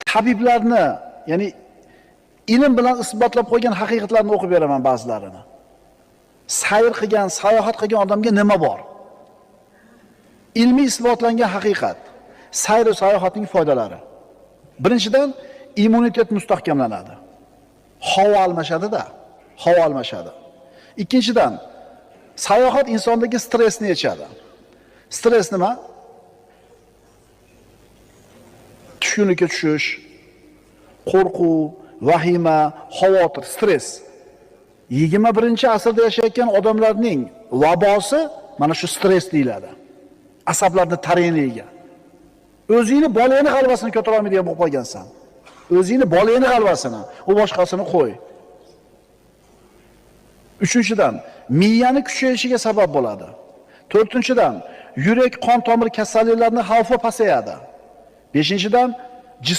tabiblarni, ya'ni ilm bilan isbotlab qo'ygan haqiqatlarni o'qib beraman ba'zilarini. Sayr qilgan, sayohat qilgan odamga nima bor? Ilmiy isbotlangan haqiqat. Sayr va sayohatning foydalari. Birinchidan, immunitet mustahkamlanadi. Havo almashadi-da, havo almashadi. Ikkinchidan, sayohat insondagi stressni yechadi. Stress nima? Tushkunlikka tushish, qo'rquv, vahima, xavotir, stress. 21-asrda yashayotgan odamlarning vabosi mana shu stress deyiladi. Asablarni tareniga. O'zingni bolangni g'alvasini ko'tara olmaydigan bo'lib qolgansan. O'zingni bolangni g'alvasini, u boshqasini qo'y. Uchinchidan, miyani kuchayishiga sabab bo'ladi. To'rtinchidan, yurak qon tomir kasalliklarining xavfi pasayadi. Beshinchidan,